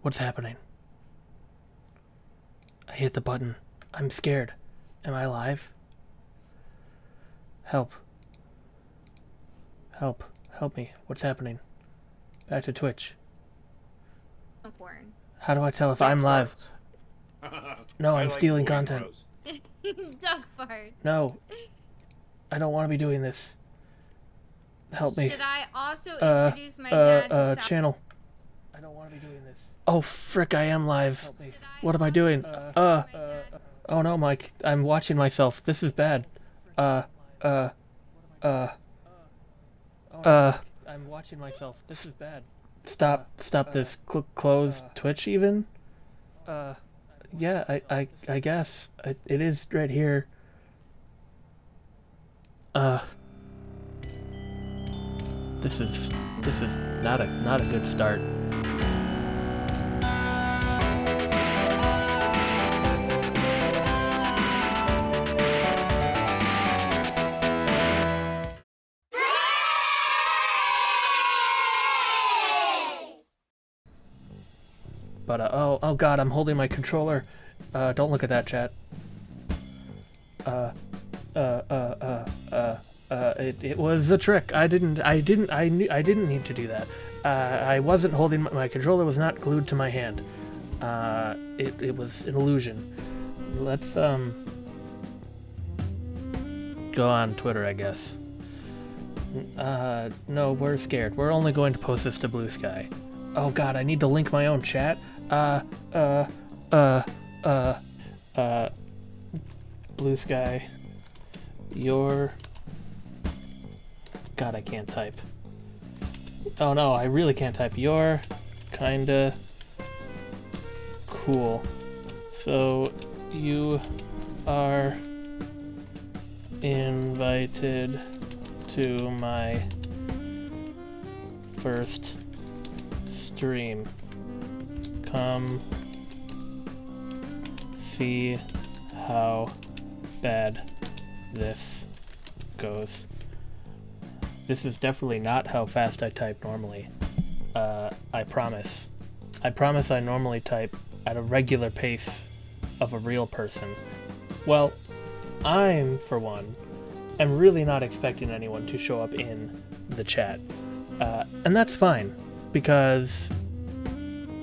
What's happening? I hit the button. I'm scared. Am I alive? Help. Help. Help me. What's happening? Back to Twitch. Porn. How do I tell if I'm live? No, I'm stealing content. Dog fart. No. I don't want to be doing this. Help me. Should I also introduce my dad to channel. I don't want to be doing this. Oh, frick, I am live. Help me. What am I doing? Oh no, Mike. I'm watching myself. This is bad. I'm watching myself. This is bad. Stop this. Close Twitch even? Yeah, I guess. It is right here. This is not a good start. But oh god, I'm holding my controller. Don't look at that, chat. It was a trick. I didn't need to do that. I wasn't holding my controller was not glued to my hand. It was an illusion. Let's go on Twitter, I guess. No, we're scared. We're only going to post this to Blue Sky. Oh god, I need to link my own chat. Blue Sky. God, I can't type. Oh no, I really can't type. You're kinda cool. So you are invited to my first stream. Come see how bad this goes. This is definitely not how fast I type normally. I promise. I promise I normally type at a regular pace of a real person. Well, I'm, for one, am really not expecting anyone to show up in the chat. And that's fine, because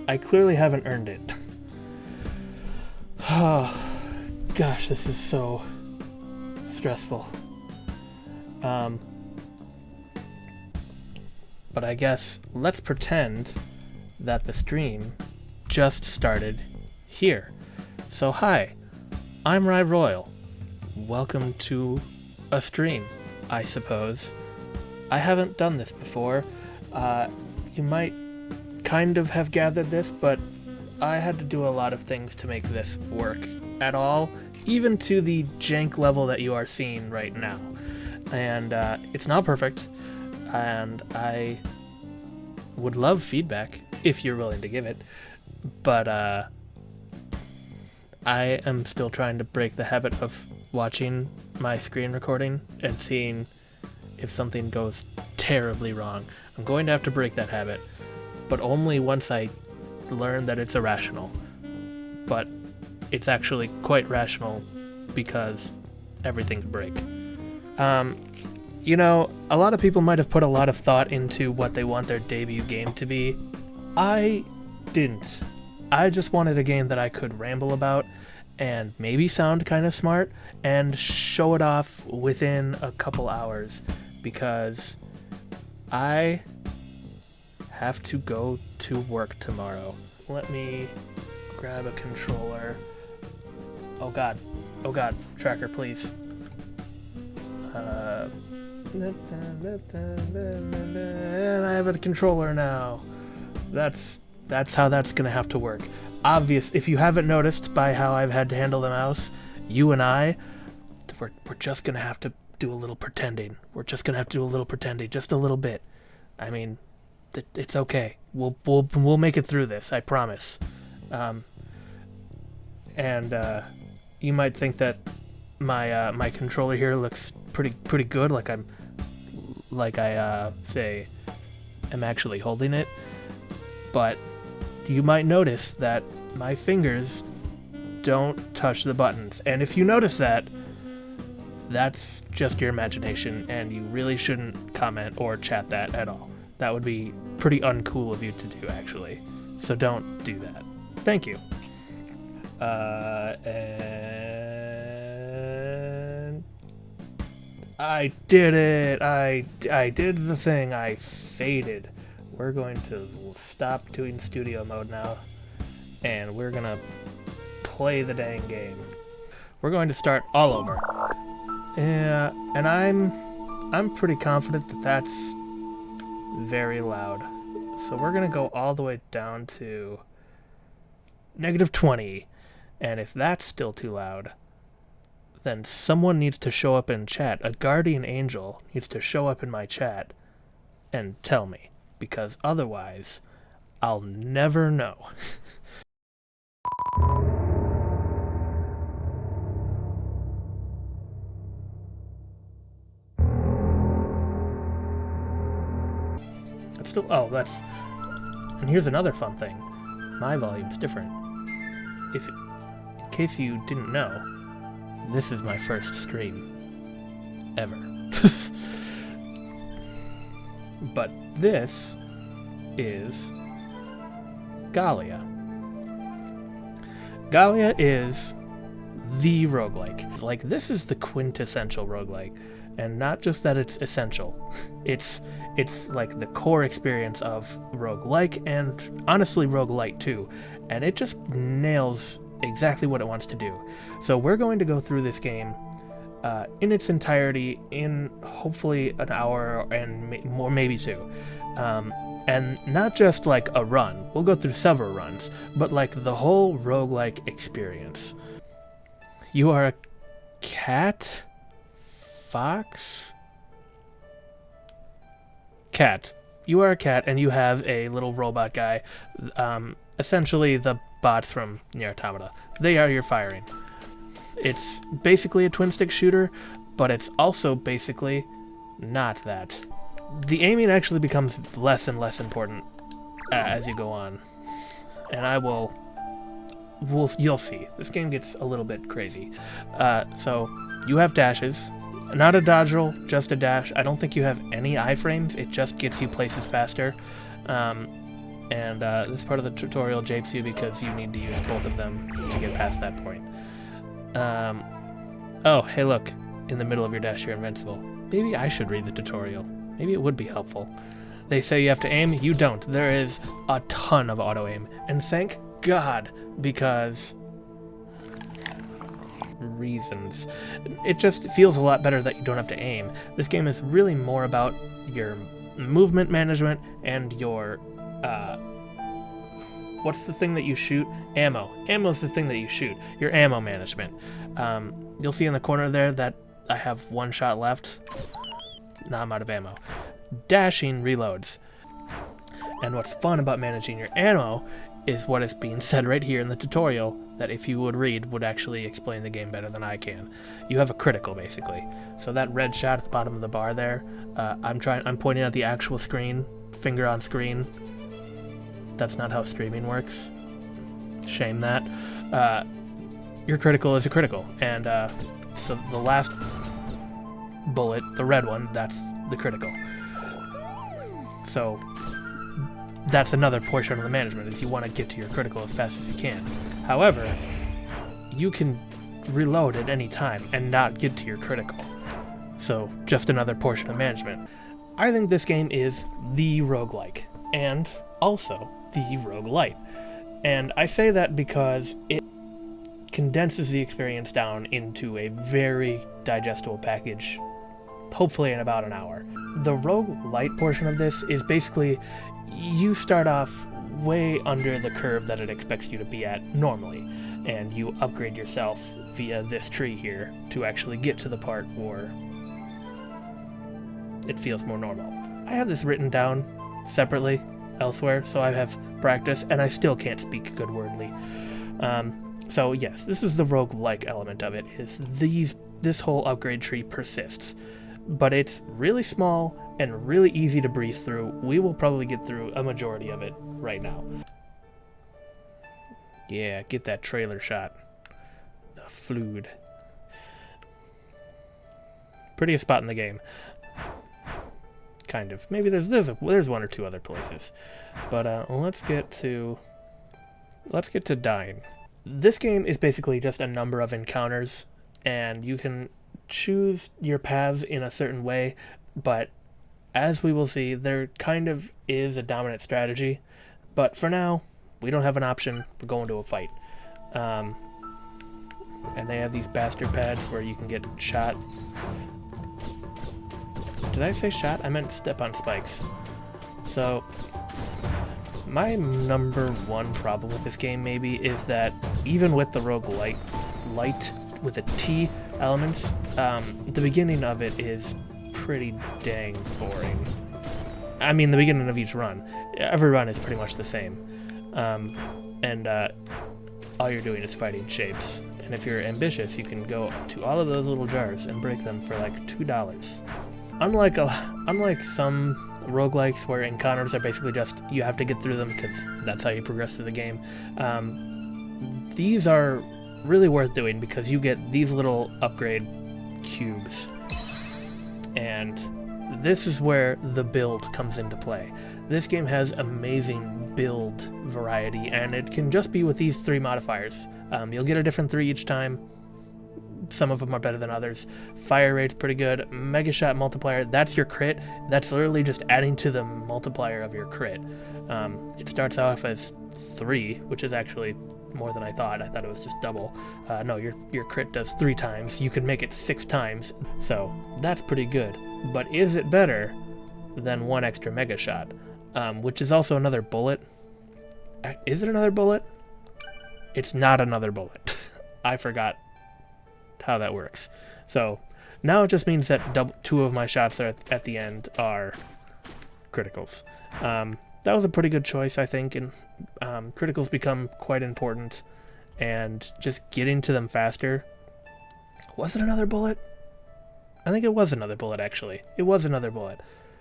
I clearly haven't earned it. Oh, gosh, this is so stressful. But I guess let's pretend that the stream just started here. So hi, I'm Rye Royal. Welcome to a stream, I suppose. I haven't done this before. You might kind of have gathered this, but I had to do a lot of things to make this work at all, even to the jank level that you are seeing right now. And it's not perfect, and I would love feedback if you're willing to give it, but I am still trying to break the habit of watching my screen recording and seeing if something goes terribly wrong. I'm going to have to break that habit, but only once I learn that it's irrational. But it's actually quite rational because everything could break. You know, a lot of people might have put a lot of thought into what they want their debut game to be. I didn't. I just wanted a game that I could ramble about and maybe sound kind of smart and show it off within a couple hours, because I have to go to work tomorrow. Let me grab a controller. Oh god, tracker, please. And I have a controller now. That's how that's gonna have to work. If you haven't noticed by how I've had to handle the mouse, you and I, we're just gonna have to do a little pretending. We're just gonna have to do a little pretending, just a little bit. I mean, it's okay. We'll make it through this. I promise. You might think that my controller here looks pretty good, like I am actually holding it, but you might notice that my fingers don't touch the buttons. And if you notice that, that's just your imagination, and you really shouldn't comment or chat that at all. That would be pretty uncool of you to do, actually. So don't do that. Thank you. And I did it. I did the thing. I faded. We're going to stop doing studio mode now, and we're gonna play the dang game. We're going to start all over. Yeah, and I'm pretty confident that that's very loud. So we're gonna go all the way down to -20. And if that's still too loud, then someone needs to show up in chat. A guardian angel needs to show up in my chat and tell me, because otherwise I'll never know. It's still, oh, that's, and here's another fun thing. My volume's different. In case you didn't know, this is my first stream ever. But this is Galaia. Galaia is the roguelike. Like, this is the quintessential roguelike. And not just that it's essential. It's like the core experience of roguelike, and honestly roguelite too. And it just nails exactly what it wants to do. So we're going to go through this game in its entirety in hopefully an hour and more, maybe two. And not just like a run. We'll go through several runs, but like the whole roguelike experience. You are a cat? Fox? Cat. You are a cat, and you have a little robot guy. Essentially the bots from Nier Automata. They are your firing. It's basically a twin-stick shooter, but it's also basically not that. The aiming actually becomes less and less important as you go on. And you'll see. This game gets a little bit crazy. So, you have dashes. Not a dodge roll, just a dash. I don't think you have any iframes. It just gets you places faster. This part of the tutorial japes you because you need to use both of them to get past that point. Oh, hey look. In the middle of your dash, you're invincible. Maybe I should read the tutorial. Maybe it would be helpful. They say you have to aim. You don't. There is a ton of auto-aim. And thank God, because reasons. It just feels a lot better that you don't have to aim. This game is really more about your movement management and your what's the thing that you shoot? Ammo. Ammo's the thing that you shoot. Your ammo management. You'll see in the corner there that I have one shot left. Now I'm out of ammo. Dashing reloads. And what's fun about managing your ammo is what is being said right here in the tutorial that if you would read would actually explain the game better than I can. You have a critical basically. So that red shot at the bottom of the bar there, I'm pointing at the actual screen, finger on screen. That's not how streaming works. Shame that. Your critical is a critical, and so the last bullet, the red one, that's the critical. So that's another portion of the management, is you want to get to your critical as fast as you can. However, you can reload at any time and not get to your critical. So just another portion of management. I think this game is the roguelike, and also the roguelite. And I say that because it condenses the experience down into a very digestible package, hopefully in about an hour. The roguelite portion of this is basically you start off way under the curve that it expects you to be at normally, and you upgrade yourself via this tree here to actually get to the part where it feels more normal. I have this written down separately elsewhere, so I have practice, and I still can't speak good wordly. So yes, this is the roguelike element of it, is this whole upgrade tree persists. But it's really small and really easy to breeze through. We will probably get through a majority of it right now. Yeah, get that trailer shot. The Flood. Prettiest spot in the game. Kind of. Maybe there's one or two other places. But let's get to dying. This game is basically just a number of encounters, and you can choose your paths in a certain way, but as we will see, there kind of is a dominant strategy. But for now, we don't have an option. We're going to a fight. And they have these bastard pads where you can get shot. Did I say shot? I meant step on spikes. So, my number one problem with this game maybe is that even with the roguelite with the T elements, the beginning of it is pretty dang boring. I mean, the beginning of each run. Every run is pretty much the same. And all you're doing is fighting shapes. And if you're ambitious, you can go to all of those little jars and break them for like $2. Unlike some roguelikes where encounters are basically just you have to get through them because that's how you progress through the game, these are really worth doing because you get these little upgrade cubes. And this is where the build comes into play. This game has amazing build variety, and it can just be with these 3 modifiers. You'll get a different 3 each time. Some of them are better than others. Fire rate's pretty good. Mega Shot multiplier, that's your crit. That's literally just adding to the multiplier of your crit. It starts off as 3, which is actually more than I thought. I thought it was just double. No, your crit does 3 times. You can make it 6 times. So that's pretty good. But is it better than 1 extra Mega Shot? Which is also another bullet. Is it another bullet? It's not another bullet. I forgot how that works. So now it just means that 2 of my shots at the end are criticals. That was a pretty good choice, I think, and criticals become quite important, and just getting to them faster. Was it another bullet? I think it was another bullet, actually. It was another bullet.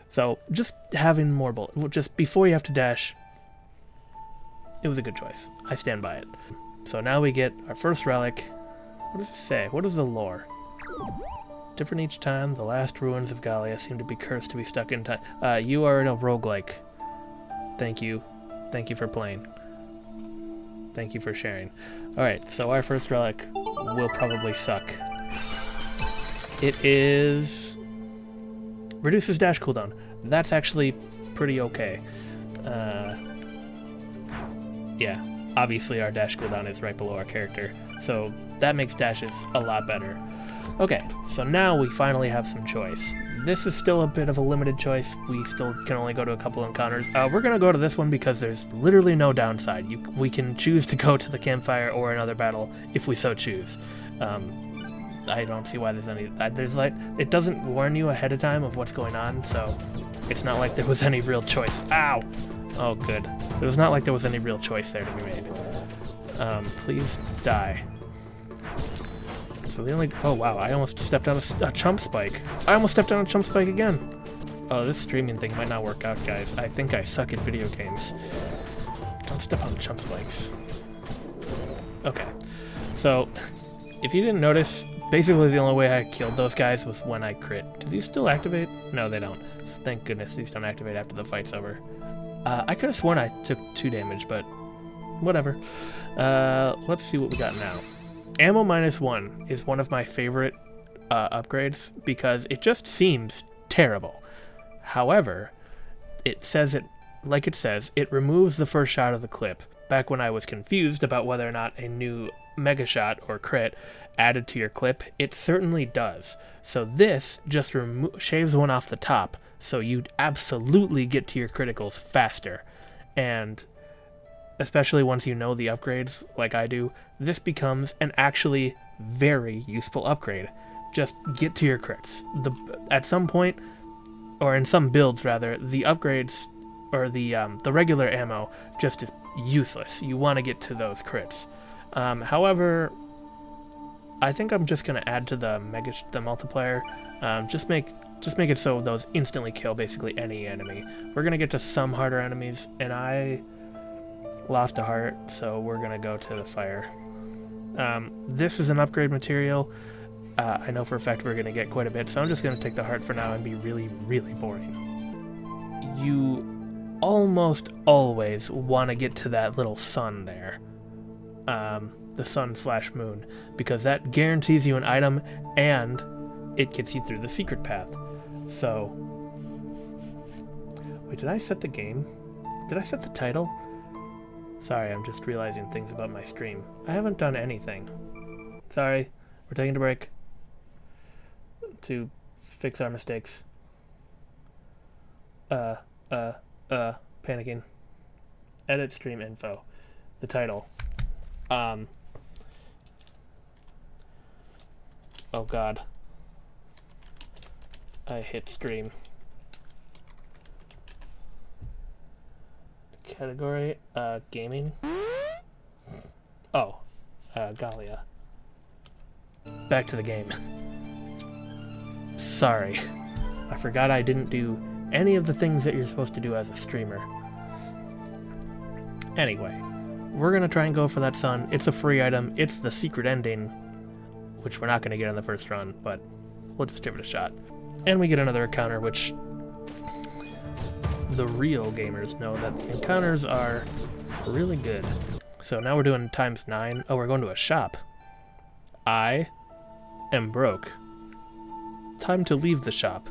So just having more bullets, just before you have to dash, it was a good choice. I stand by it. So now we get our first relic. What does it say? What is the lore? Different each time, the last ruins of Galaia seem to be cursed to be stuck in time. You are in a roguelike. Thank you. Thank you for playing. Thank you for sharing. Alright, so our first relic will probably suck. It is... reduces dash cooldown. That's actually pretty okay. Yeah, obviously our dash cooldown is right below our character, so that makes dashes a lot better. Okay, so now we finally have some choice. This is still a bit of a limited choice. We still can only go to a couple encounters. We're going to go to this one because there's literally no downside. We can choose to go to the campfire or another battle if we so choose. I don't see why there's any... it doesn't warn you ahead of time of what's going on, so it's not like there was any real choice. Ow! Oh, good. It was not like there was any real choice there to be made. Please die. So the only... oh, wow, I almost stepped on a chump spike. I almost stepped on a chump spike again. Oh, this streaming thing might not work out, guys. I think I suck at video games. Don't step on chump spikes. Okay. So, if you didn't notice, basically the only way I killed those guys was when I crit. Do these still activate? No, they don't. Thank goodness these don't activate after the fight's over. I could have sworn I took 2 damage, but whatever. Let's see what we got now. Ammo -1 is one of my favorite upgrades because it just seems terrible. However, it says it, like it says, it removes the first shot of the clip. Back when I was confused about whether or not a new mega shot or crit added to your clip, it certainly does. So this just shaves one off the top, so you'd absolutely get to your criticals faster. And especially once you know the upgrades, like I do, this becomes an actually very useful upgrade. Just get to your crits. At some point, or in some builds rather, the upgrades, or the regular ammo just is useless. You want to get to those crits. However, I think I'm just gonna add to the multiplier. Just make it so those instantly kill basically any enemy. We're gonna get to some harder enemies, and Lost a heart, so we're gonna go to the fire. This is an upgrade material. I know for a fact we're gonna get quite a bit, so I'm just gonna take the heart for now and be really, really boring. You almost always want to get to that little sun there. The sun/moon, because that guarantees you an item and it gets you through the secret path. So, wait, did I set the game? Did I set the title? Sorry, I'm just realizing things about my stream. I haven't done anything. Sorry, we're taking a break to fix our mistakes. Panicking. Edit stream info. The title. Oh god. I hit stream. Category, gaming. Oh, Galaia. Back to the game. Sorry. I forgot I didn't do any of the things that you're supposed to do as a streamer. Anyway, we're gonna try and go for that sun. It's a free item. It's the secret ending, which we're not gonna get on the first run, but we'll just give it a shot. And we get another encounter, which the real gamers know that the encounters are really good. So now we're doing ×9. Oh, we're going to a shop. I am broke. Time to leave the shop.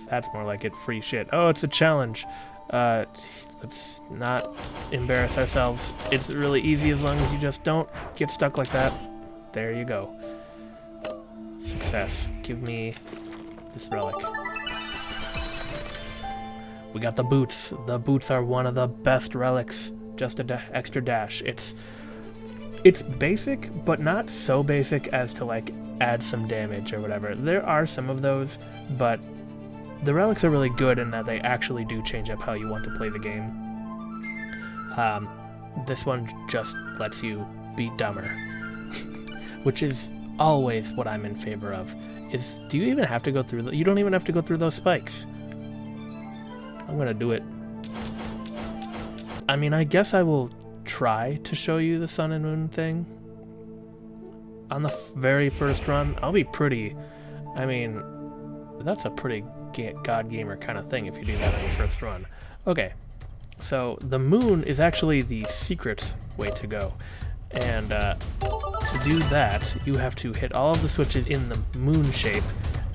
That's more like it. Free shit. Oh, it's a challenge. Let's not embarrass ourselves. It's really easy as long as you just don't get stuck like that. There you go. Success. Give me this relic. We got the boots. The boots are one of the best relics. Just an extra dash. It's basic, but not so basic as to like add some damage or whatever. There are some of those, but the relics are really good in that they actually do change up how you want to play the game. This one just lets you be dumber, which is always what I'm in favor of. Do you even have to go through? You don't even have to go through those spikes. I'm gonna do it. I mean, I guess I will try to show you the sun and moon thing on the very first run. I'll be pretty. I mean, that's a pretty God gamer kind of thing if you do that on your first run. Okay, so the moon is actually the secret way to go, and to do that, you have to hit all of the switches in the moon shape,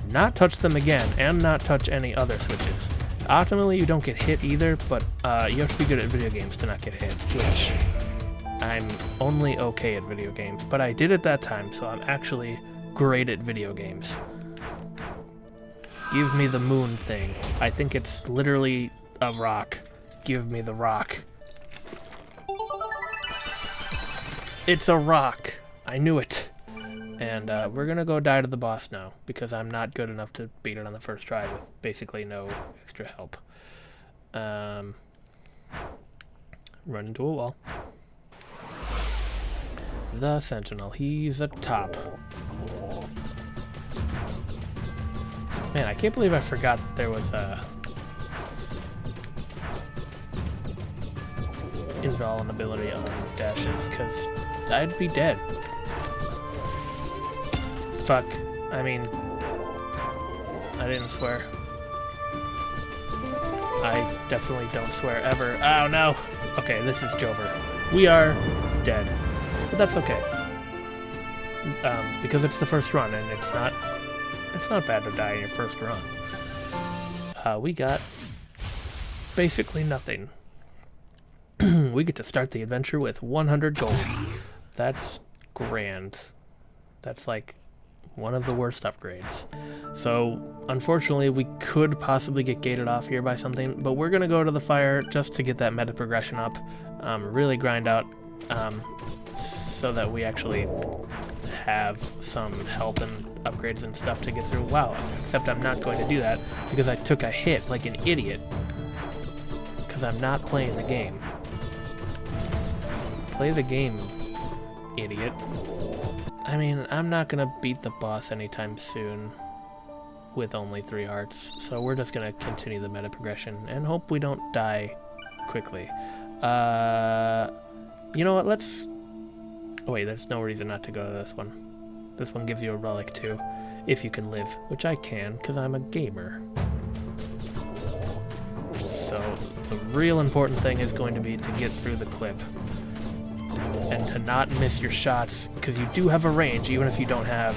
not touch them again, and not touch any other switches. Optimally, you don't get hit either, but you have to be good at video games to not get hit, which I'm only okay at video games, but I did it that time, so I'm actually great at video games. Give me the moon thing. I think it's literally a rock. Give me the rock. It's a rock. I knew it. And we're gonna go die to the boss now, because I'm not good enough to beat it on the first try with basically no extra help. Run into a wall. The Sentinel. He's a top. Man, I can't believe I forgot that there was a invulnerability on dashes, because I'd be dead. Fuck. I mean, I didn't swear. I definitely don't swear ever. Oh no! Okay, this is Jover. We are dead. But that's okay. Because it's the first run, and it's not bad to die in your first run. We got basically nothing. We get to start the adventure with 100 gold. That's grand. That's like one of the worst upgrades. So, unfortunately, we could possibly get gated off here by something, but we're gonna go to the fire just to get that meta progression up, really grind out, so that we actually have some health and upgrades and stuff to get through. Wow, except I'm not going to do that because I took a hit like an idiot. Because I'm not playing the game. Play the game, idiot. I mean, I'm not gonna beat the boss anytime soon with only 3 hearts, so we're just gonna continue the meta progression and hope we don't die quickly. You know what, let's... Oh wait, there's no reason not to go to this one. This one gives you a relic too, if you can live, which I can, because I'm a gamer. So, the real important thing is going to be to get through the clip. And to not miss your shots, because you do have a range, even if you don't have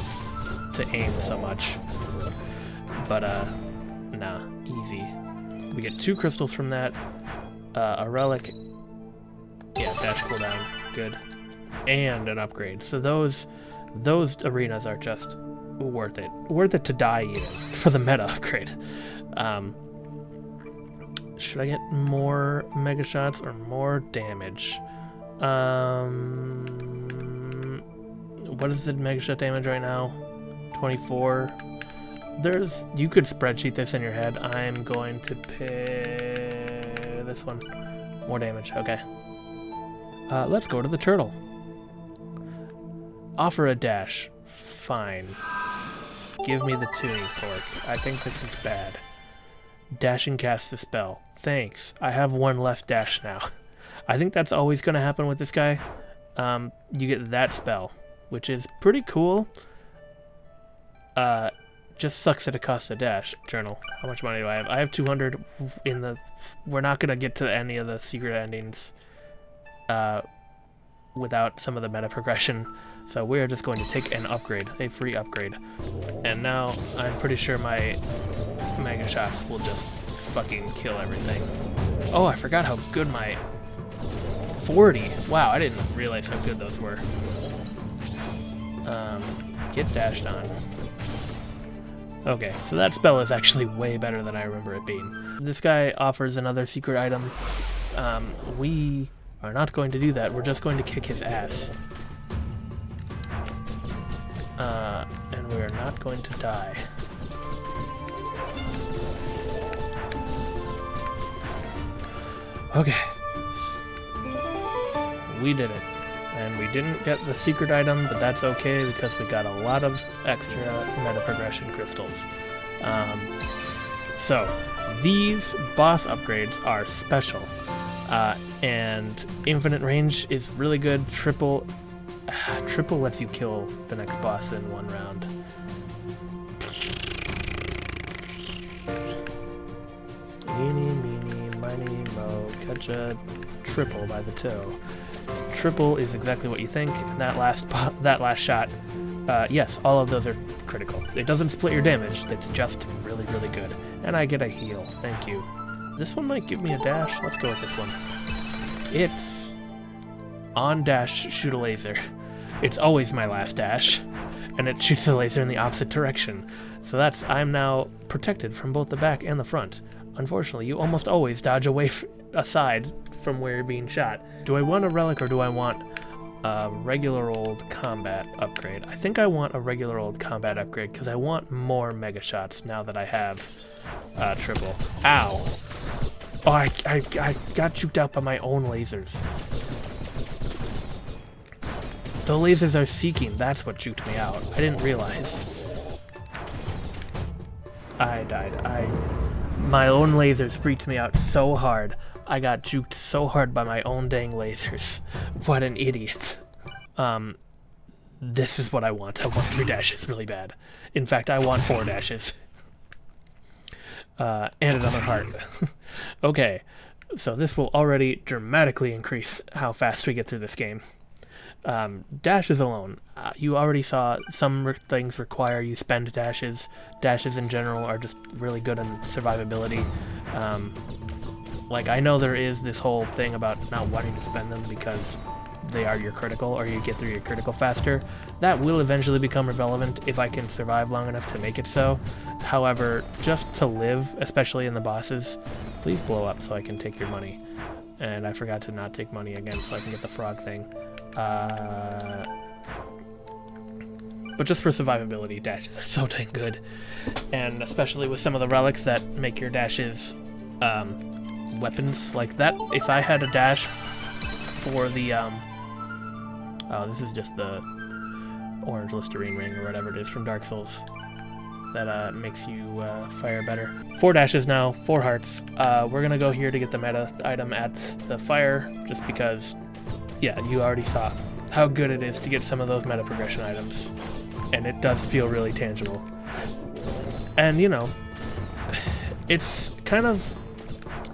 to aim so much. But, nah, easy. We get 2 crystals from that, a relic, yeah, dash cooldown, good, and an upgrade. So those arenas are just worth it. Worth it to die even, for the meta upgrade. Should I get more mega shots or more damage? What is the mega shot damage right now? 24. You could spreadsheet this in your head. I'm going to pick this one. More damage, okay. Let's go to the turtle. Offer a dash. Fine. Give me the tuning fork. I think this is bad. Dash and cast the spell. Thanks. I have 1 less dash now. I think that's always going to happen with this guy. You get that spell, which is pretty cool. Just sucks that it costs a dash. Journal. How much money do I have? I have 200 in the... We're not going to get to any of the secret endings without some of the meta progression. So we're just going to take an upgrade, a free upgrade. And now I'm pretty sure my mega shots will just fucking kill everything. Oh, I forgot how good my 40. Wow, I didn't realize how good those were. Get dashed on. Okay, so that spell is actually way better than I remember it being. This guy offers another secret item. We are not going to do that. We're just going to kick his ass. And we are not going to die. Okay. We did it. And we didn't get the secret item, but that's okay because we got a lot of extra meta progression crystals. So, these boss upgrades are special. And infinite range is really good. Triple lets you kill the next boss in 1 round. Eeny, meeny, miny, mo, catch a triple by the toe. Triple is exactly what you think. That last shot, yes, all of those are critical. It doesn't split your damage. It's just really, really good. And I get a heal. Thank you. This one might give me a dash. Let's go with this one. It's on dash, shoot a laser. It's always my last dash, and it shoots a laser in the opposite direction. So I'm now protected from both the back and the front. Unfortunately, you almost always dodge away aside from where you're being shot. Do I want a relic or do I want a regular old combat upgrade? I think I want a regular old combat upgrade because I want more mega shots now that I have triple. Ow! Oh, I got juked out by my own lasers. The lasers are seeking. That's what juked me out. I didn't realize. I died. My own lasers freaked me out so hard. I got juked so hard by my own dang lasers. What an idiot. This is what I want. I want 3 dashes really bad. In fact, I want 4 dashes. And another heart. Okay, so this will already dramatically increase how fast we get through this game. Dashes alone. You already saw some things require you spend dashes. Dashes in general are just really good on survivability. Like, I know there is this whole thing about not wanting to spend them because they are your critical, or you get through your critical faster. That will eventually become irrelevant if I can survive long enough to make it so. However, just to live, especially in the bosses, please blow up so I can take your money. And I forgot to not take money again so I can get the frog thing. But just for survivability, dashes are so dang good. And especially with some of the relics that make your dashes weapons like that. If I had a dash for the oh, this is just the orange Listerine ring or whatever it is from Dark Souls that makes you fire better. 4 dashes now, 4 hearts. We're gonna go here to get the meta item at the fire, just because yeah, you already saw how good it is to get some of those meta progression items. And it does feel really tangible. And, you know, it's kind of...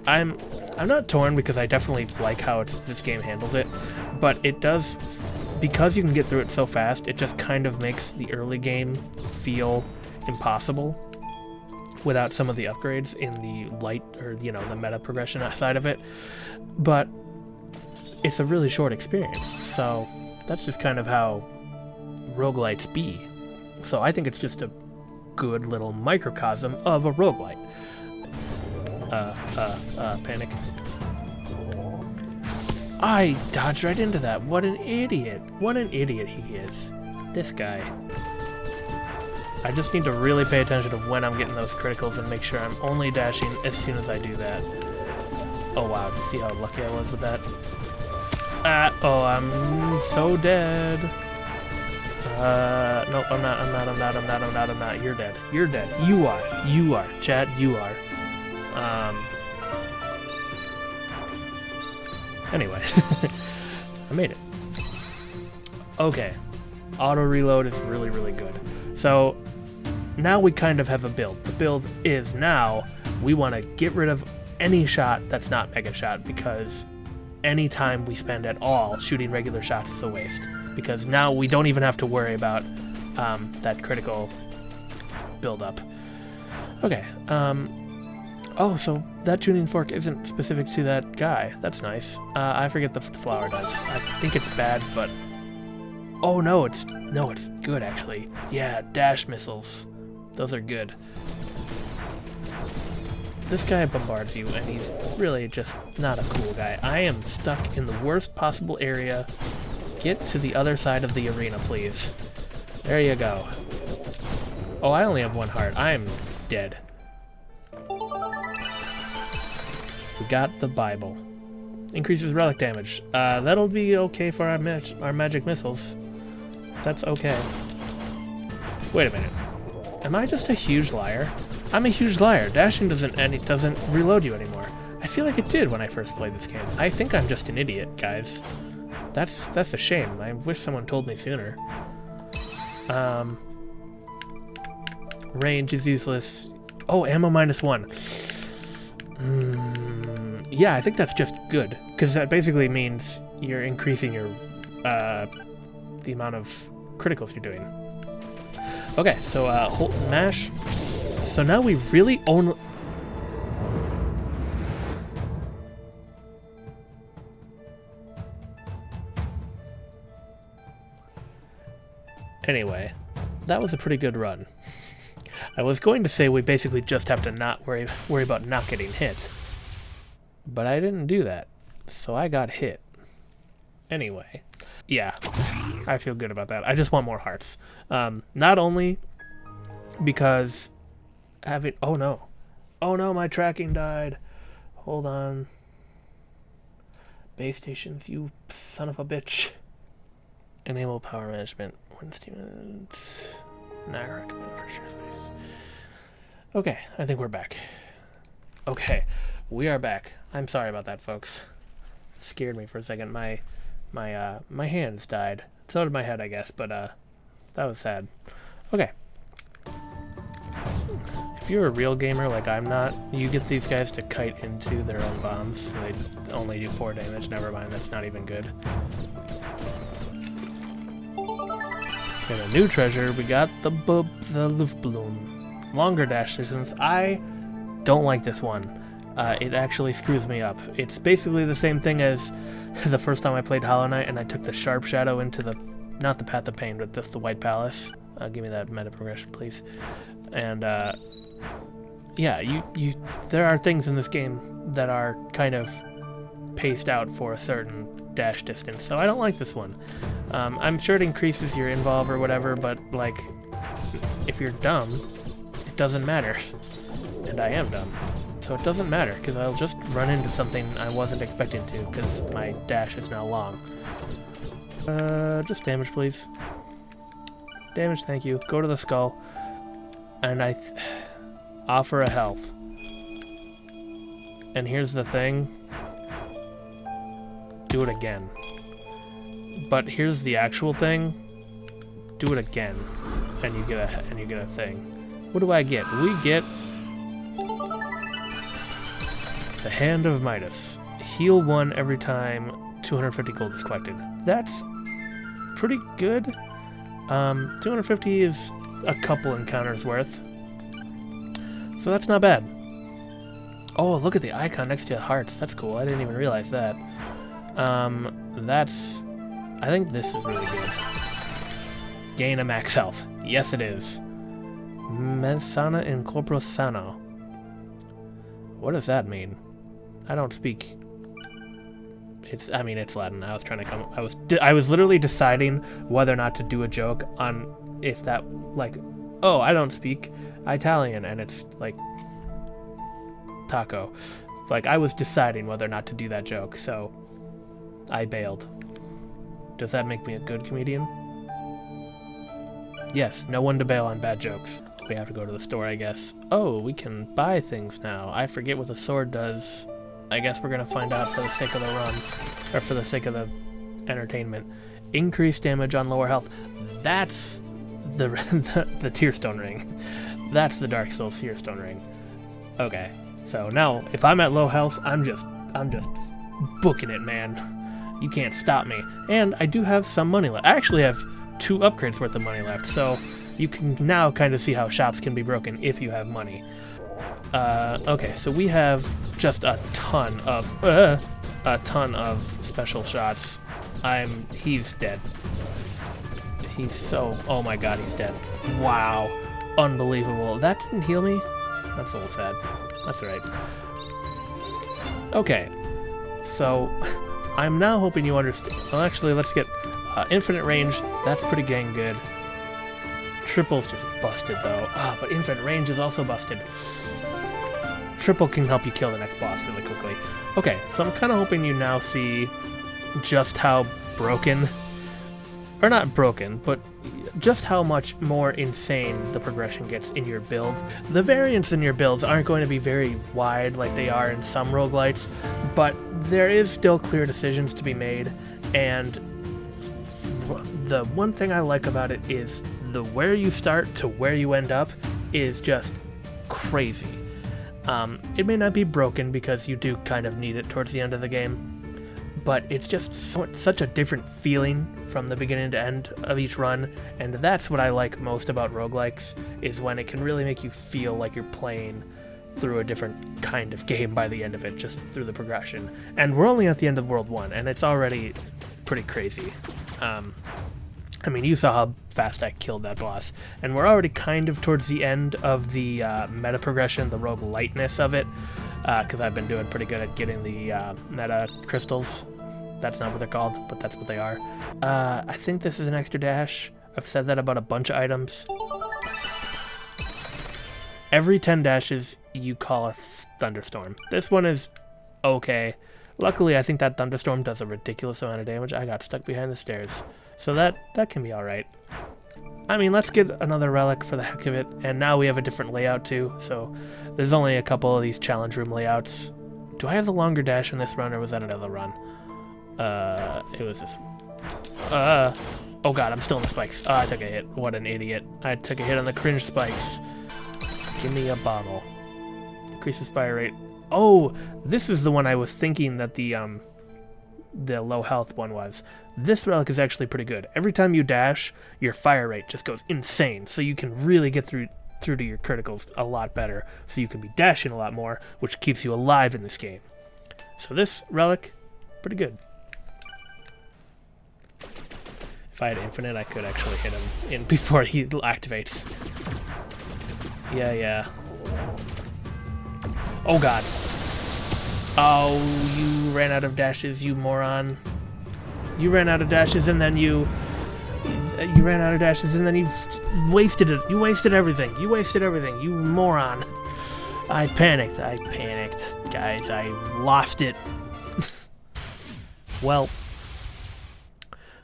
I'm not torn because I definitely like how this game handles it, but it does... Because you can get through it so fast, it just kind of makes the early game feel impossible without some of the upgrades in the light, or, you know, the meta progression side of it. But it's a really short experience, so that's just kind of how roguelites be. So I think it's just a good little microcosm of a roguelite. Panic. I dodged right into that. What an idiot. What an idiot he is. This guy. I just need to really pay attention to when I'm getting those criticals and make sure I'm only dashing as soon as I do that. Oh wow, do you see how lucky I was with that? Oh, I'm so dead. No, I'm not. You're dead. You're dead. You are. Chat, you are. Anyway. I made it. Okay. Auto reload is really, really good. So, now we kind of have a build. The build is now, we want to get rid of any shot that's not Mega Shot, because any time we spend at all shooting regular shots is a waste. Because now we don't even have to worry about that critical build-up. Okay, oh, so that tuning fork isn't specific to that guy. That's nice. I forget the flower does. I think it's bad, but... Oh, no, it's good, actually. Yeah, dash missiles. Those are good. This guy bombards you, and he's really just not a cool guy. I am stuck in the worst possible area. Get to the other side of the arena, please. There you go. Oh, I only have one heart. I am dead. We got the Bible. Increases relic damage. That'll be okay for our magic missiles. That's okay. Wait a minute. Am I just a huge liar? I'm a huge liar. Dashing doesn't reload you anymore. I feel like it did when I first played this game. I think I'm just an idiot, guys. That's a shame. I wish someone told me sooner. Range is useless. Oh, ammo -1. Yeah, I think that's just good, because that basically means you're increasing your the amount of criticals you're doing. Okay, so hold mash. So now we really only... Anyway, that was a pretty good run. I was going to say we basically just have to not worry about not getting hit, but I didn't do that, so I got hit. Anyway, yeah, I feel good about that. I just want more hearts. Not only because having... Oh no, my tracking died. Hold on. Base stations, you son of a bitch. Enable power management. Not recommended for share space. Okay, I think we're back. Okay, we are back. I'm sorry about that, folks. It scared me for a second. My hands died. So did my head, I guess, but that was sad. Okay. If you're a real gamer like I'm not, you get these guys to kite into their own bombs, so they only do 4 damage. Never mind, that's not even good. And a new treasure, we got the Luftballon. Longer dash distance. I don't like this one. It actually screws me up. It's basically the same thing as the first time I played Hollow Knight and I took the Sharp Shadow into the, not the Path of Pain, but just the White Palace. Give me that meta progression, please. And, yeah, there are things in this game that are kind of paced out for a certain dash distance, so I don't like this one. I'm sure it increases your involve or whatever, but, like, if you're dumb, it doesn't matter. And I am dumb. So it doesn't matter, because I'll just run into something I wasn't expecting to, because my dash is now long. Just damage, please. Damage, thank you. Go to the skull. And I offer a health. And here's the thing. Do it again. But here's the actual thing. Do it again, and you get a thing. What do I get? We get the Hand of Midas. Heal 1 every time 250 gold is collected. That's pretty good. 250 is a couple encounters worth. So that's not bad. Oh, look at the icon next to the hearts. That's cool. I didn't even realize that. I think this is really good. Gain a max health. Yes, it is. Mensana in corpore sano. What does that mean? I don't speak. It's Latin. I was trying to come. I was literally deciding whether or not to do a joke on if that, like, oh, I don't speak Italian, and it's like taco. Like, I was deciding whether or not to do that joke, so I bailed. Does that make me a good comedian? Yes, no one to bail on bad jokes. We have to go to the store, I guess. Oh, we can buy things now. I forget what the sword does. I guess we're gonna find out for the sake of the run, or for the sake of the entertainment. Increased damage on lower health. That's the Tearstone ring. That's the Dark Souls Tearstone ring. Okay, so now if I'm at low health, I'm just booking it, man. You can't stop me. And I do have some money left. I actually have 2 upgrades worth of money left, so you can now kind of see how shops can be broken if you have money. Okay, so we have just a ton of special shots. He's dead. Oh my god, he's dead. Wow. Unbelievable. That didn't heal me? That's a little sad. That's alright. Okay. So, I'm now hoping you understand. Well, actually, let's get infinite range. That's pretty dang good. Triple's just busted, though. But infinite range is also busted. Triple can help you kill the next boss really quickly. Okay, so I'm kind of hoping you now see just how broken, or not broken, but just how much more insane the progression gets in your build. The variants in your builds aren't going to be very wide like they are in some roguelites, but there is still clear decisions to be made, and the one thing I like about it is the where you start to where you end up is just crazy. It may not be broken because you do kind of need it towards the end of the game, but it's just such a different feeling from the beginning to end of each run, and that's what I like most about roguelikes, is when it can really make you feel like you're playing through a different kind of game by the end of it, just through the progression. And we're only at the end of World 1, and it's already pretty crazy. I mean, you saw how fast I killed that boss, and we're already kind of towards the end of the meta progression, the rogue lightness of it, because I've been doing pretty good at getting the meta crystals. That's not what they're called, but that's what they are. I think this is an extra dash. I've said that about a bunch of items. Every 10 dashes, you call a thunderstorm. This one is okay. Luckily, I think that thunderstorm does a ridiculous amount of damage. I got stuck behind the stairs. So that can be alright. I mean, let's get another relic for the heck of it, and now we have a different layout too, so there's only a couple of these challenge room layouts. Do I have the longer dash in this run, or was that another run? It was this. Oh god, I'm still in the spikes. I took a hit. What an idiot. I took a hit on the cringe spikes. Give me a bottle. Increase the fire rate. Oh, this is the one I was thinking that the low health one was. This relic is actually pretty good. Every time you dash, your fire rate just goes insane, so you can really get through to your criticals a lot better, so you can be dashing a lot more, which keeps you alive in this game. So this relic, pretty good. If I had infinite, I could actually hit him in before he activates. Yeah. Oh god. Oh, you ran out of dashes, you moron. You ran out of dashes and then you ran out of dashes and then you wasted it. You wasted everything. You moron. I panicked, guys. I lost it. Well,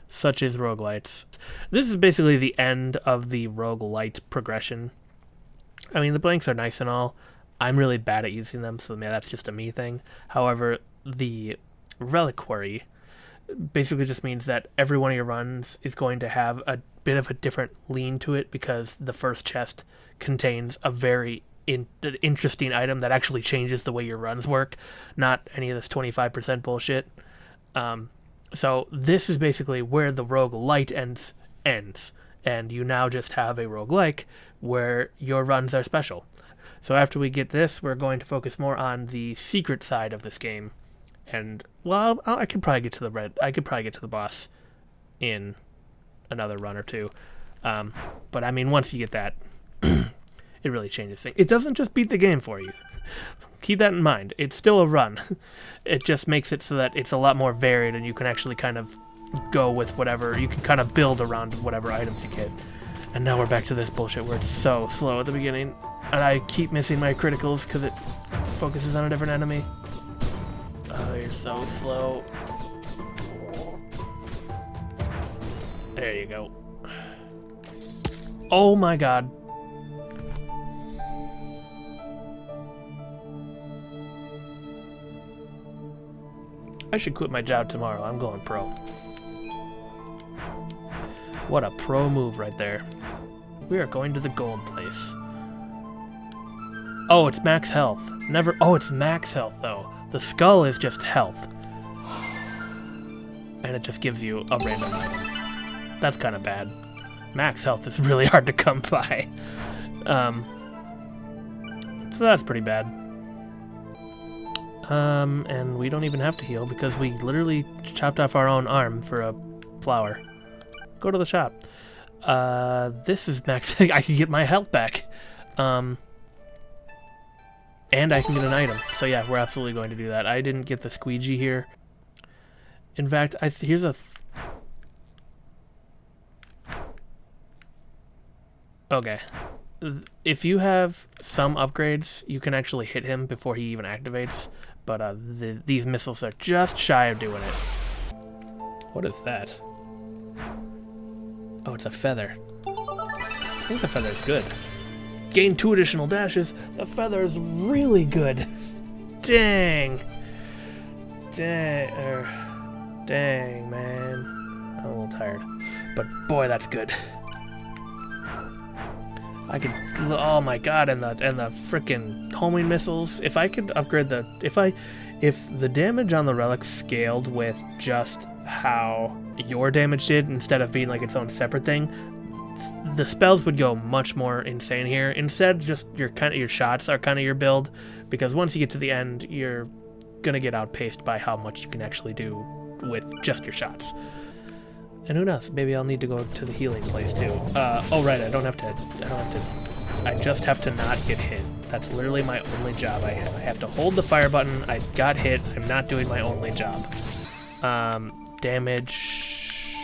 such is roguelites. This is basically the end of the roguelite progression. I mean, the blanks are nice and all. I'm really bad at using them, so maybe that's just a me thing. However, the reliquary basically just means that every one of your runs is going to have a bit of a different lean to it because the first chest contains a very interesting item that actually changes the way your runs work, not any of this 25% bullshit. So this is basically where the roguelite ends, and you now just have a roguelike where your runs are special. So after we get this, we're going to focus more on the secret side of this game. And, well, I could probably get to the boss in another run or two. But, I mean, once you get that, it really changes things. It doesn't just beat the game for you. Keep that in mind. It's still a run. It just makes it so that it's a lot more varied and you can actually kind of go with whatever. You can kind of build around whatever items you get. And now we're back to this bullshit where it's so slow at the beginning. And I keep missing my criticals because it focuses on a different enemy. Oh, you're so slow. There you go. Oh my god. I should quit my job tomorrow. I'm going pro. What a pro move right there. We are going to the gold place. Oh, it's max health. Never. Oh, it's max health, though. The skull is just health. And it just gives you a random item. That's kind of bad. Max health is really hard to come by. So that's pretty bad. And we don't even have to heal because we literally chopped off our own arm for a flower. Go to the shop. This is max. I can get my health back. And I can get an item. So yeah, we're absolutely going to do that. I didn't get the squeegee here. In fact, here's a... Okay. If you have some upgrades, you can actually hit him before he even activates. But these missiles are just shy of doing it. What is that? Oh, it's a feather. I think the feather's good. Gain 2 additional dashes. The feather's really good. Dang. Dang, man. I'm a little tired. But boy, that's good. I could, oh my god, and the frickin' homing missiles. If I could upgrade the, if the damage on the relics scaled with just how your damage did instead of being like its own separate thing, the spells would go much more insane here. Instead, just your shots are kind of your build, because once you get to the end, you're gonna get outpaced by how much you can actually do with just your shots. And who knows? Maybe I'll need to go to the healing place too. Oh right, I just have to not get hit. That's literally my only job. I have to hold the fire button. I got hit. I'm not doing my only job. Damage.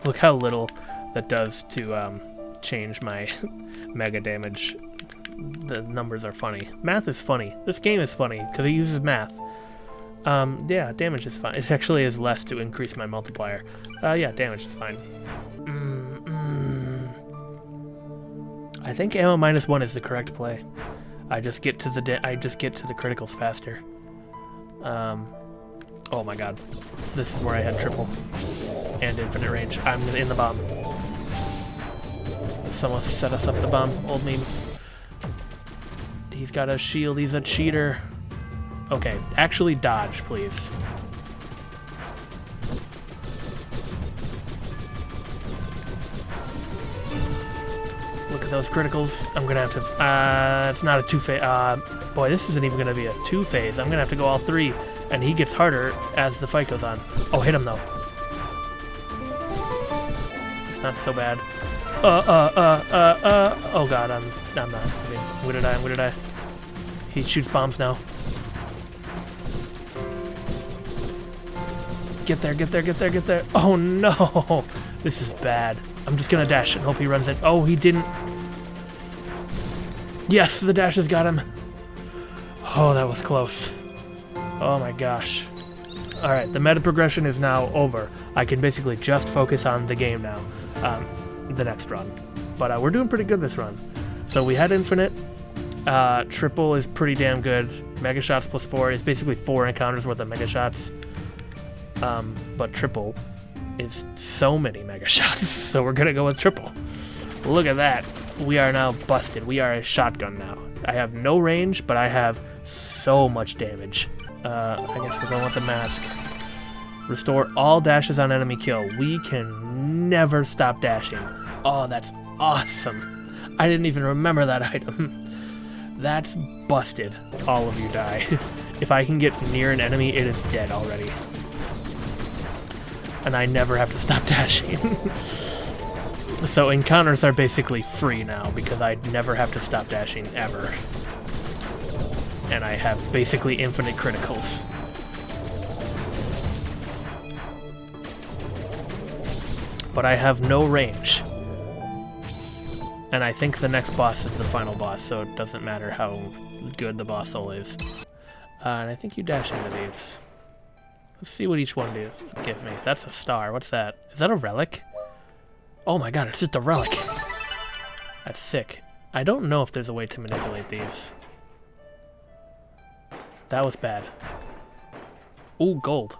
Look how little that does to change my mega damage. The numbers are funny. Math is funny. This game is funny because it uses math. Yeah, damage is fine. It actually is less to increase my multiplier. Yeah, damage is fine. I think ammo -1 is the correct play. I just get to the criticals faster. Oh my god, this is where I had triple and infinite range. I'm in the bomb. Someone set us up the bomb. Old meme. He's got a shield. He's a cheater. Okay, actually dodge, please. Look at those criticals. I'm gonna have to, it's not a 2-phase, boy, this isn't even gonna be a 2-phase. I'm gonna have to go all 3, and he gets harder as the fight goes on. Oh, hit him though. It's not so bad. Oh god, I'm not. I mean, I'm gonna die. He shoots bombs now. Get there. Oh no! This is bad. I'm just gonna dash and hope he runs it. Oh, he didn't. Yes, the dash has got him. Oh, that was close. Oh my gosh. Alright, the meta progression is now over. I can basically just focus on the game now. The next run. But we're doing pretty good this run. So we had infinite. Triple is pretty damn good. Mega shots +4 is basically 4 encounters worth of mega shots. but triple is so many mega shots, so we're gonna go with triple. Look at that. We are now busted. We are a shotgun now. I have no range, but I have so much damage. I guess we're going with the mask. Restore all dashes on enemy kill. We can never stop dashing. Oh, that's awesome. I didn't even remember that item. That's busted. All of you die. If I can get near an enemy, it is dead already. And I never have to stop dashing. So encounters are basically free now because I never have to stop dashing ever. And I have basically infinite criticals. But I have no range. And I think the next boss is the final boss, so it doesn't matter how good the boss soul is. And I think you dash into these. Let's see what each one give me. That's a star. What's that? Is that a relic? Oh my god, it's just a relic. That's sick. I don't know if there's a way to manipulate these. That was bad. Ooh, gold.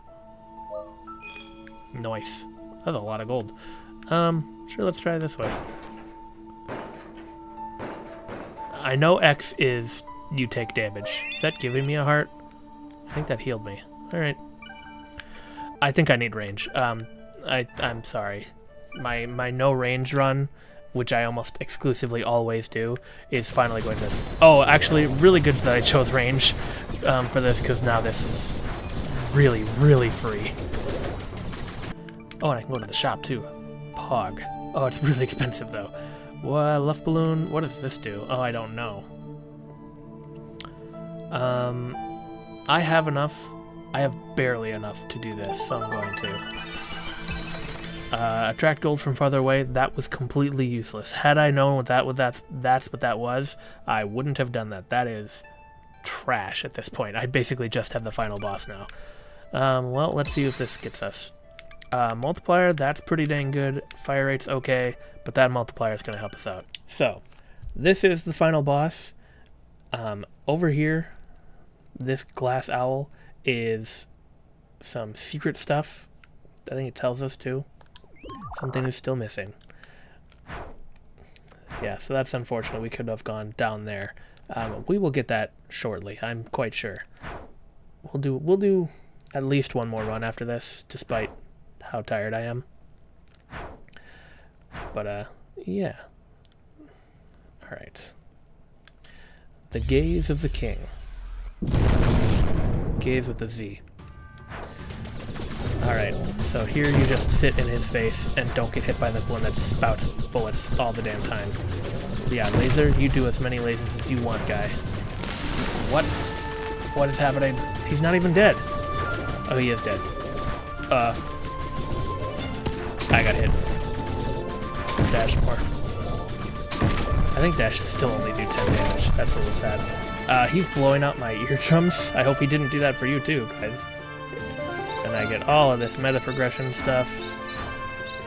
Nice. That's a lot of gold. Sure, let's try this way. I know X is you take damage. Is that giving me a heart? I think that healed me. Alright. I think I need range. I'm sorry. My no range run, which I almost exclusively always do, is finally going to... Oh, actually, really good that I chose range for this, because now this is really, really free. Oh, and I can go to the shop, too. Pog. Oh, it's really expensive, though. What? Luft balloon? What does this do? Oh, I don't know. I have enough. I have barely enough to do this, so I'm going to. Attract gold from farther away. That was completely useless. Had I known what that's what that was, I wouldn't have done that. That is trash at this point. I basically just have the final boss now. Well, let's see if this gets us. Multiplier, that's pretty dang good. Fire rate's okay, but that multiplier is going to help us out. So, this is the final boss. Over here, this glass owl is some secret stuff. I think it tells us to. Something is still missing. Yeah, so that's unfortunate. We could have gone down there. We will get that shortly, I'm quite sure. We'll do at least one more run after this, despite how tired I am. But, yeah. Alright. The Gaze of the King. Gaze with a Z. Alright, so here you just sit in his face and don't get hit by the one that spouts bullets all the damn time. Yeah, laser, you do as many lasers as you want, guy. What? What is happening? He's not even dead. Oh, he is dead. I got hit. Dash more. I think dash should still only do 10 damage. That's a little sad. He's blowing out my eardrums. I hope he didn't do that for you too, guys. And I get all of this meta progression stuff.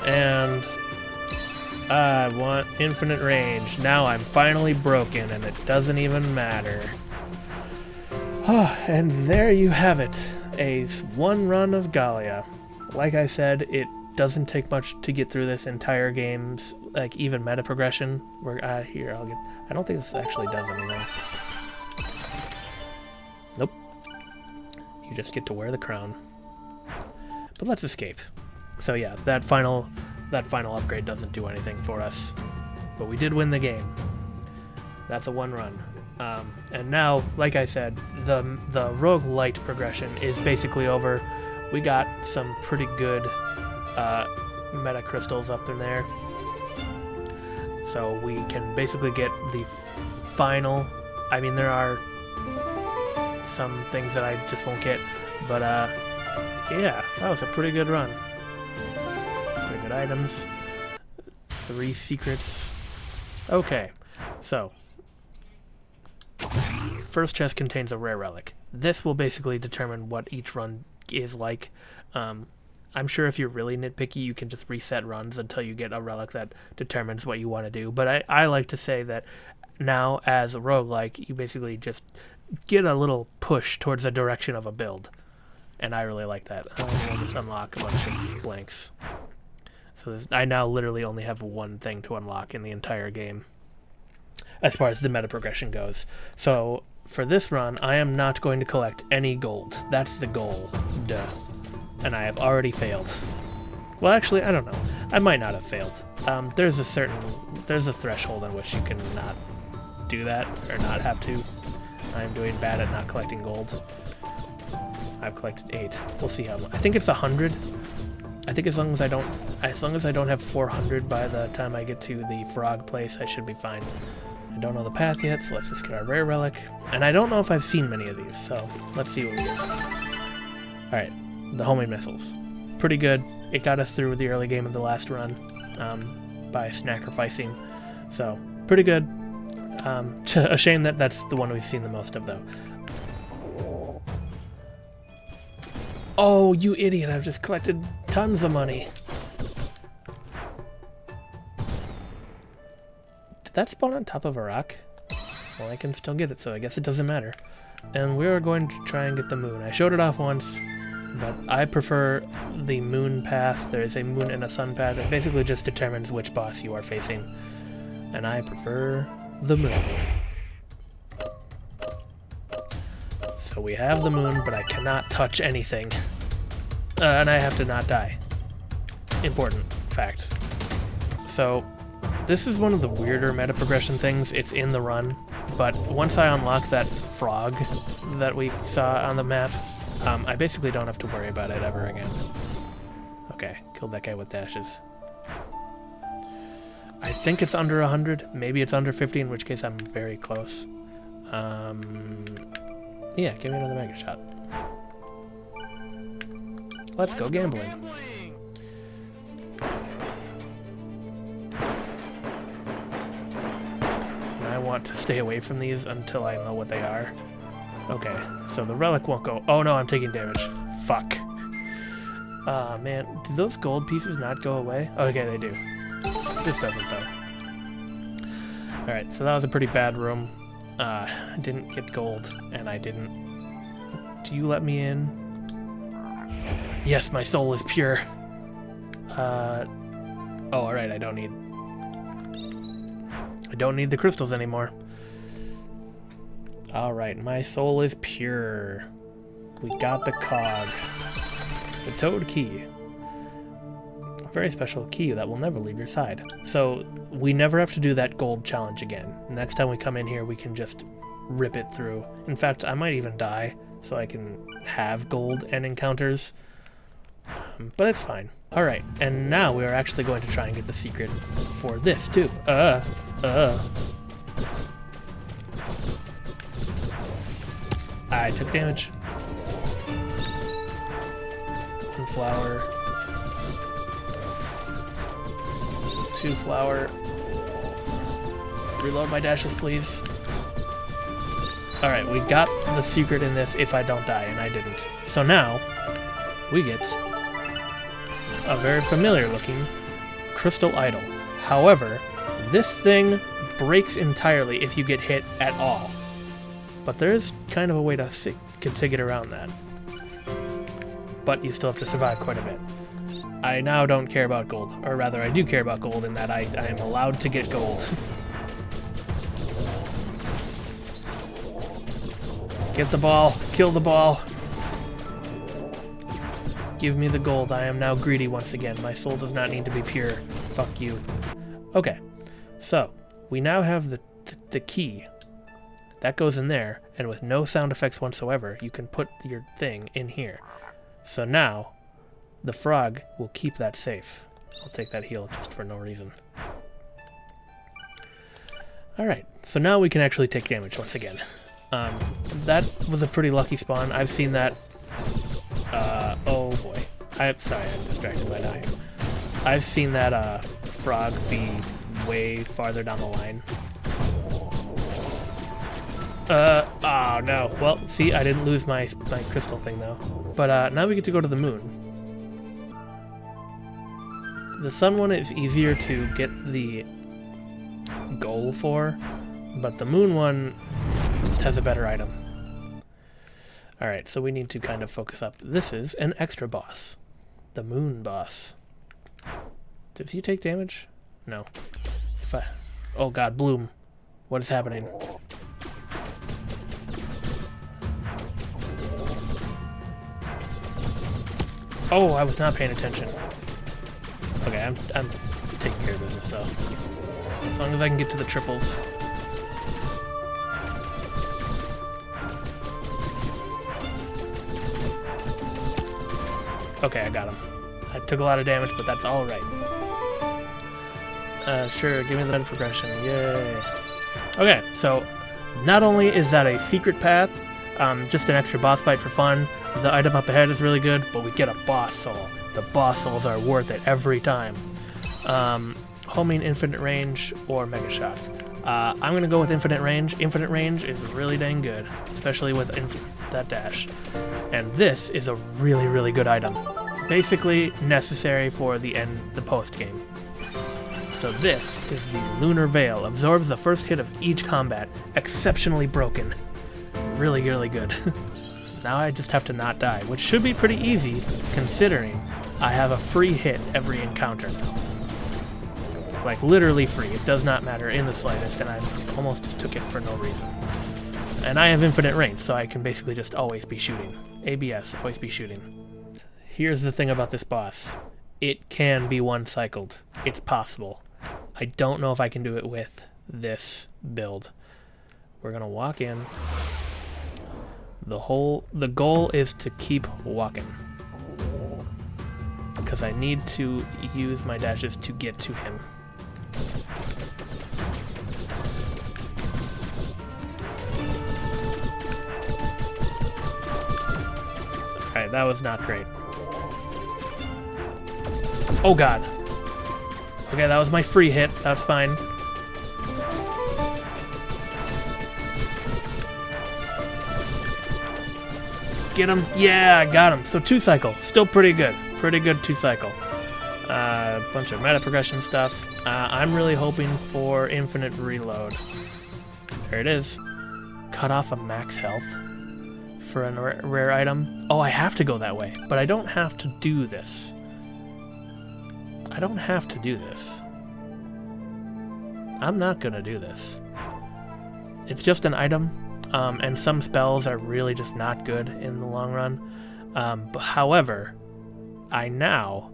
And I want infinite range. Now I'm finally broken and it doesn't even matter. And there you have it. A one run of Galaia. Like I said, it doesn't take much to get through this entire game's, like, even meta progression. Here, I'll get... I don't think this actually does anything. Nope. You just get to wear the crown. But let's escape. So yeah, that final upgrade doesn't do anything for us. But we did win the game. That's a one run. And now, like I said, the roguelite progression is basically over. We got some pretty good meta crystals up in there. So we can basically get the final... I mean, there are some things that I just won't get. But, yeah, that was a pretty good run. Pretty good items. 3 secrets. Okay, so... First chest contains a rare relic. This will basically determine what each run is like. I'm sure if you're really nitpicky, you can just reset runs until you get a relic that determines what you want to do. But I like to say that now, as a roguelike, you basically just get a little push towards the direction of a build. and I really like that. I'll just unlock a bunch of blanks. So I now literally only have one thing to unlock in the entire game, as far as the meta progression goes. So for this run, I am not going to collect any gold. That's the goal. Duh. And I have already failed. Well, actually, I don't know. I might not have failed. There's a threshold in which you can not do that, or not have to. I'm doing bad at not collecting gold. I've collected 8. We'll see how long. I think it's 100. I think as long as I don't have 400 by the time I get to the frog place, I should be fine. I don't know the path yet, so let's just get our rare relic. And I don't know if I've seen many of these, so let's see what we get. Alright, the homing missiles. Pretty good. It got us through the early game of the last run by sacrificing. So, pretty good. A shame that that's the one we've seen the most of, though. Oh, you idiot, I've just collected tons of money. Did that spawn on top of a rock? Well, I can still get it, so I guess it doesn't matter. And we're going to try and get the moon. I showed it off once, but I prefer the moon path. There is a moon and a sun path. It basically just determines which boss you are facing. And I prefer the moon. So we have the moon, but I cannot touch anything. And I have to not die. Important fact. So, this is one of the weirder meta progression things. It's in the run, but once I unlock that frog that we saw on the map, I basically don't have to worry about it ever again. Okay, killed that guy with dashes. I think it's under 100. Maybe it's under 50, in which case I'm very close. Yeah, give me another mega shot. Let's go gambling. I want to stay away from these until I know what they are. Okay, so the relic won't go. Oh no, I'm taking damage. Fuck. Ah, man. Do those gold pieces not go away? Okay, they do. This doesn't, though. Alright, so that was a pretty bad room. I didn't get gold, and I didn't... Do you let me in? Yes, my soul is pure. Oh, alright, I don't need the crystals anymore. Alright, my soul is pure. We got the cog. The toad key. A very special key that will never leave your side. So, we never have to do that gold challenge again. Next time we come in here, we can just rip it through. In fact, I might even die, so I can have gold and encounters. But it's fine. Alright, and now we are actually going to try and get the secret for this, too. I took damage. One flower. 2 flower. Reload my dashes, please. Alright, we got the secret in this if I don't die, and I didn't. So now, we get a very familiar looking crystal idol. However, this thing breaks entirely if you get hit at all. But there is kind of a way to get around that. But you still have to survive quite a bit. I now don't care about gold. Or rather, I do care about gold in that I am allowed to get gold. Get the ball. Kill the ball. Give me the gold. I am now greedy once again. My soul does not need to be pure. Fuck you. Okay. So, we now have the key. That goes in there, and with no sound effects whatsoever, you can put your thing in here. So now, the frog will keep that safe. I'll take that heal just for no reason. Alright, so now we can actually take damage once again. That was a pretty lucky spawn. I've seen that... oh boy. I'm sorry, I'm distracted by now. I've seen that frog be way farther down the line. Oh no. Well, see, I didn't lose my crystal thing though. But now we get to go to the moon. The sun one is easier to get the goal for, but the moon one just has a better item. Alright, so we need to kind of focus up. This is an extra boss. The moon boss. Does he take damage? No. If I... Oh god, Bloom. What is happening? Oh, I was not paying attention. Okay, I'm taking care of business though. As long as I can get to the triples. Okay, I got him. I took a lot of damage, but that's alright. Sure, give me the progression. Yay. Okay, so not only is that a secret path, just an extra boss fight for fun, the item up ahead is really good, but we get a boss soul. The boss souls are worth it every time. Homing, infinite range, or mega shots. I'm going to go with infinite range. Infinite range is really dang good, especially with that dash. And this is a really, really good item. Basically necessary for the post game. So this is the Lunar Veil. Absorbs the first hit of each combat. Exceptionally broken. Really, really good. Now I just have to not die, which should be pretty easy considering I have a free hit every encounter. Like literally free. It does not matter in the slightest, and I almost just took it for no reason. And I have infinite range, so I can basically just always be shooting. ABS, always be shooting. Here's the thing about this boss. It can be one-cycled. It's possible. I don't know if I can do it with this build. We're gonna walk in. The goal is to keep walking. Because I need to use my dashes to get to him. Alright, that was not great. Oh god. Okay, that was my free hit. That's fine. Get him. Yeah, I got him. So 2-cycle. Still pretty good. Pretty good 2-cycle. Bunch of meta progression stuff. I'm really hoping for infinite reload. There it is. Cut off a max health for a rare item. Oh, I have to go that way. But I don't have to do this. I don't have to do this. I'm not gonna do this. It's just an item, and some spells are really just not good in the long run. But however, I now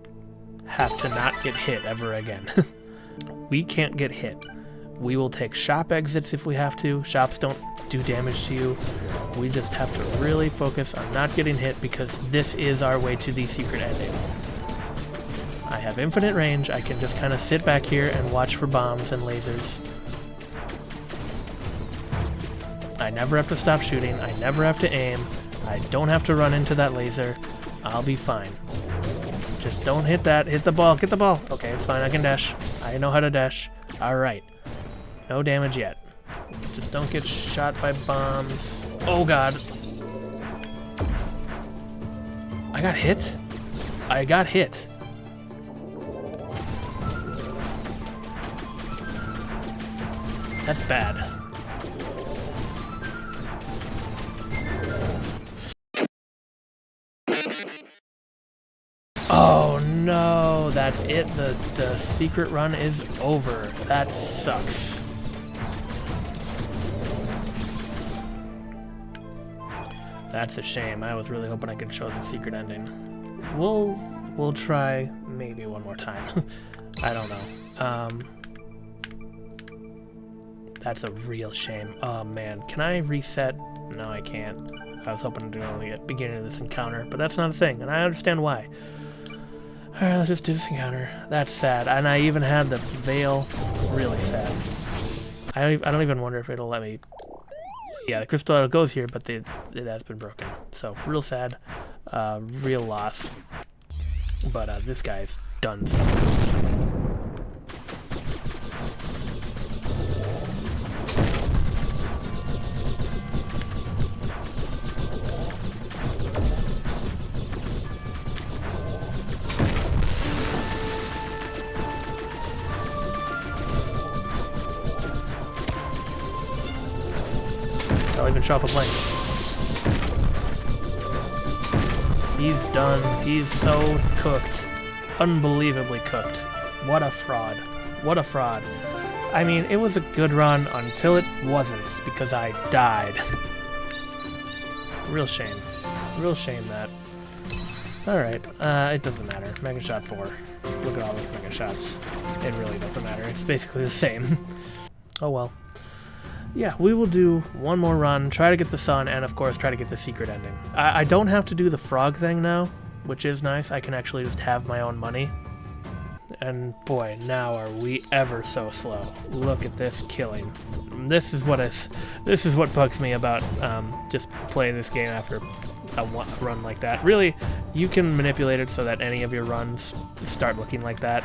have to not get hit ever again. We can't get hit. We will take shop exits if we have to. Shops don't do damage to you. We just have to really focus on not getting hit because this is our way to the secret ending. I have infinite range. I can just kind of sit back here and watch for bombs and lasers. I never have to stop shooting. I never have to aim. I don't have to run into that laser. I'll be fine. Just don't hit that. Hit the ball. Get the ball. Okay, it's fine. I can dash. I know how to dash. Alright. No damage yet. Just don't get shot by bombs. Oh god. I got hit? I got hit. That's bad. Oh no, that's it. The secret run is over. That sucks. That's a shame. I was really hoping I could show the secret ending. We'll try maybe one more time. I don't know. That's a real shame. Oh man, can I reset? No, I can't. I was hoping to do it at the beginning of this encounter, but that's not a thing, and I understand why. Alright, let's just do this encounter. That's sad, and I even had the veil. Really sad. I don't even wonder if it'll let me... Yeah, the crystal idol goes here, but it has been broken. So, real sad. Real loss. But this guy's done. I'll even show off a blank. He's done. He's so cooked. Unbelievably cooked. What a fraud. What a fraud. I mean, it was a good run until it wasn't, because I died. Real shame. Real shame that. Alright, it doesn't matter. Mega Shot 4. Look at all those Mega Shots. It really doesn't matter. It's basically the same. Oh well. Yeah, we will do one more run, try to get the sun, and of course try to get the secret ending. I don't have to do the frog thing now, which is nice. I can actually just have my own money. And boy, now are we ever so slow. Look at this killing. This is what bugs me about just playing this game after a run like that. Really, you can manipulate it so that any of your runs start looking like that.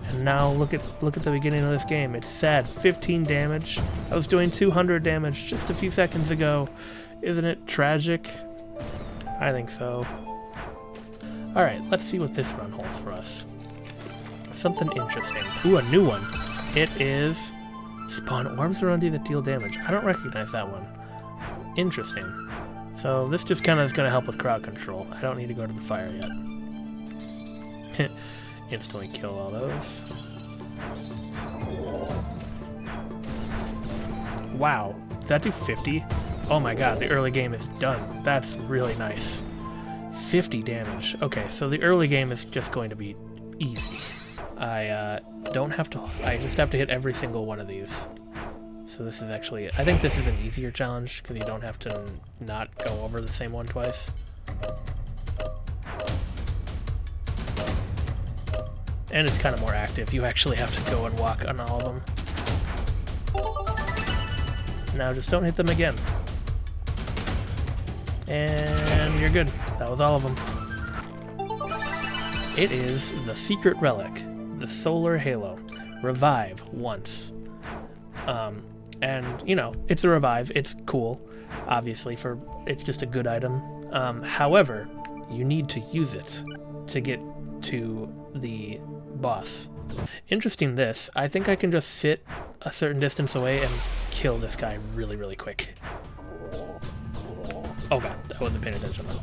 And now look at the beginning of this game. It's sad. 15 damage. I was doing 200 damage just a few seconds ago. Isn't it tragic? I think so. Alright, let's see what this run holds for us. Something interesting. Ooh, a new one. It is spawn orbs around you that deal damage. I don't recognize that one. Interesting. So this just kind of is going to help with crowd control. I don't need to go to the fire yet. Instantly kill all those. Wow. Does that do 50? Oh my god, the early game is done. That's really nice. 50 damage. Okay, so the early game is just going to be easy. I just have to hit every single one of these. So this is actually, I think this is an easier challenge because you don't have to not go over the same one twice. And it's kind of more active. You actually have to go and walk on all of them. Now just don't hit them again. And you're good. That was all of them. It is the secret relic, the solar halo. Revive once. And, you know, it's a revive. It's cool, obviously, it's just a good item. However, you need to use it to get to the boss. Interesting this, I think I can just sit a certain distance away and kill this guy really, really quick. Oh god, I wasn't paying attention though.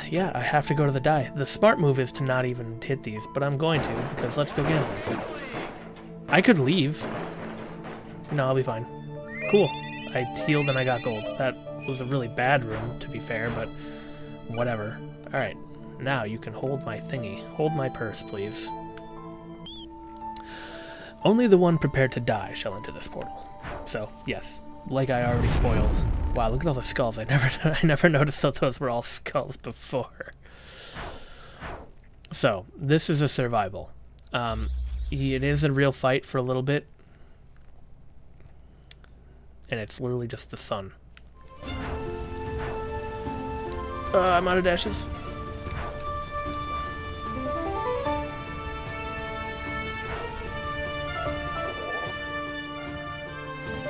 Yeah, I have to go to the die. The smart move is to not even hit these, but I'm going to, because let's go gambling. I could leave. No, I'll be fine. Cool. I healed and I got gold. That was a really bad room, to be fair, but whatever. Alright, now you can hold my thingy. Hold my purse, please. Only the one prepared to die shall enter this portal. So, yes, like I already spoiled. Wow, look at all the skulls. I never noticed that those were all skulls before. So, this is a survival. It is a real fight for a little bit. And it's literally just the sun. I'm out of dashes.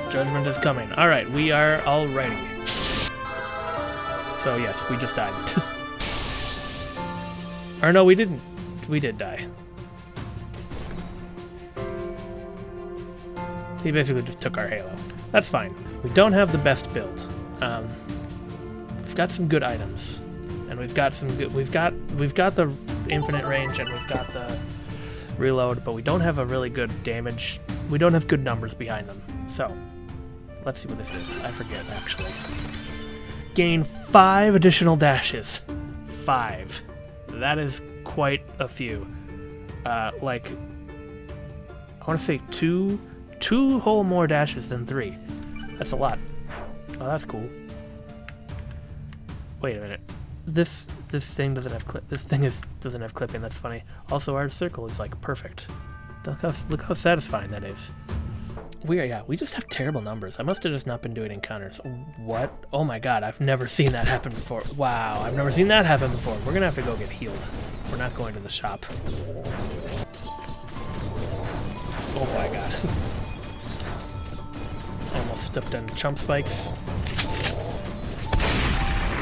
Judgment is coming. Alright, we are all ready. So yes, we just died. Or no, we didn't. We did die. He basically just took our halo. That's fine. We don't have the best build. We've got some good items, and we've got the infinite range, and we've got the reload, but we don't have a really good damage. We don't have good numbers behind them. So, let's see what this is. I forget actually. Gain 5 additional dashes. 5. That is quite a few. Like, I want to say two whole more dashes than 3. That's a lot. Oh, that's cool. Wait a minute. This thing doesn't have clip. This thing doesn't have clipping. That's funny. Also, our circle is like perfect. Look how satisfying that is. We just have terrible numbers. I must have just not been doing encounters. What? Oh my god, I've never seen that happen before. Wow, I've never seen that happen before. We're gonna have to go get healed. We're not going to the shop. Oh my god. Almost stepped on chump spikes.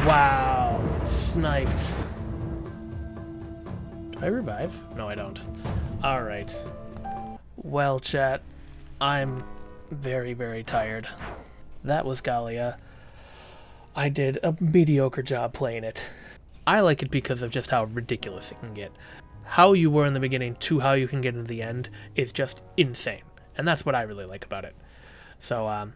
Wow, sniped. Do I revive? No, I don't. Alright. Well, chat, I'm very, very tired. That was Galaia. I did a mediocre job playing it. I like it because of just how ridiculous it can get. How you were in the beginning to how you can get into the end is just insane. And that's what I really like about it. So,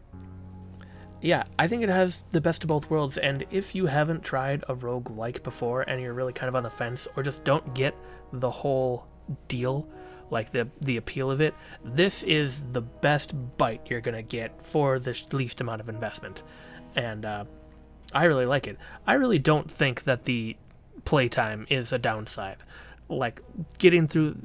yeah, I think it has the best of both worlds, and if you haven't tried a roguelike before and you're really kind of on the fence or just don't get the whole deal, like the appeal of it, this is the best bite you're going to get for the least amount of investment. And I really like it. I really don't think that the playtime is a downside. Like, getting through,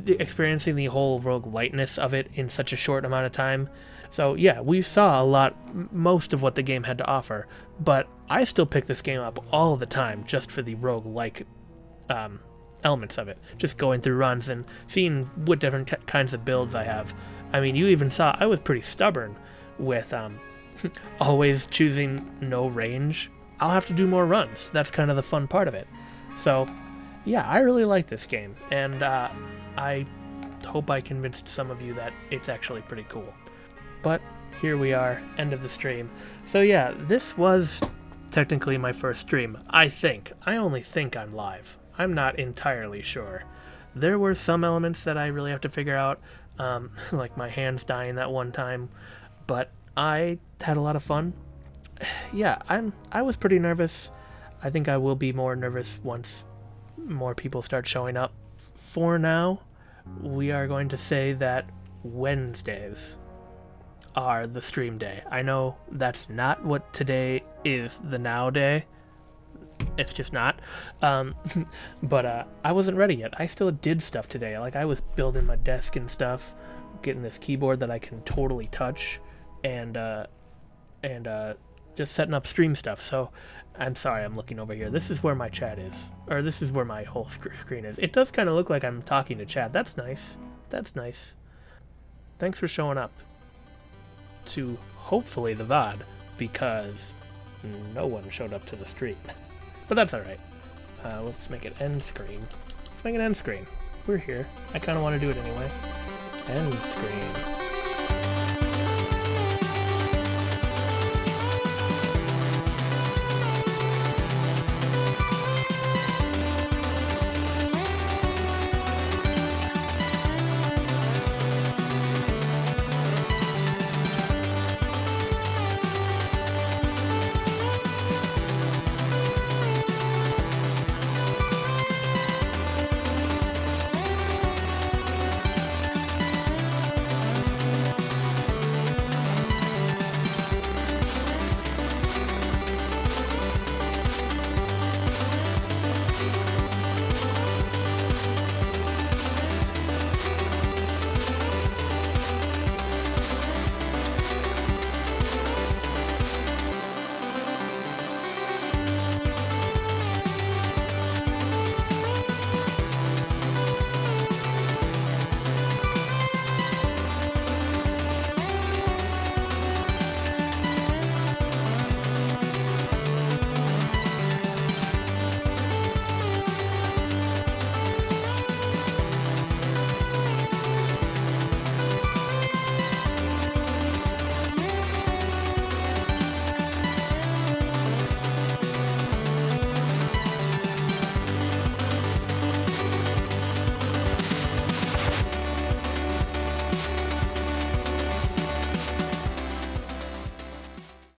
experiencing the whole rogueliteness of it in such a short amount of time. So yeah, we saw most of what the game had to offer, but I still pick this game up all the time just for the roguelike elements of it. Just going through runs and seeing what different kinds of builds I have. I mean, you even saw I was pretty stubborn with always choosing no range. I'll have to do more runs. That's kind of the fun part of it. So yeah, I really like this game, and I hope I convinced some of you that it's actually pretty cool. But here we are, end of the stream. So yeah, this was technically my first stream, I think. I only think I'm live. I'm not entirely sure. There were some elements that I really have to figure out, like my hands dying that one time, but I had a lot of fun. Yeah, I was pretty nervous. I think I will be more nervous once more people start showing up. For now, we are going to say that Wednesdays are the stream day. I know that's not what today is, the now day. It's just not. But I wasn't ready yet. I still did stuff today. Like, I was building my desk and stuff, getting this keyboard that I can totally touch, and just setting up stream stuff. So I'm sorry, I'm looking over here. This is where my chat is, or this is where my whole screen is. It does kind of look like I'm talking to chat. That's nice. That's nice. Thanks for showing up to hopefully the VOD, because no one showed up to the stream. But that's alright. Let's make it end screen. Let's make it end screen. We're here. I kind of want to do it anyway. End screen.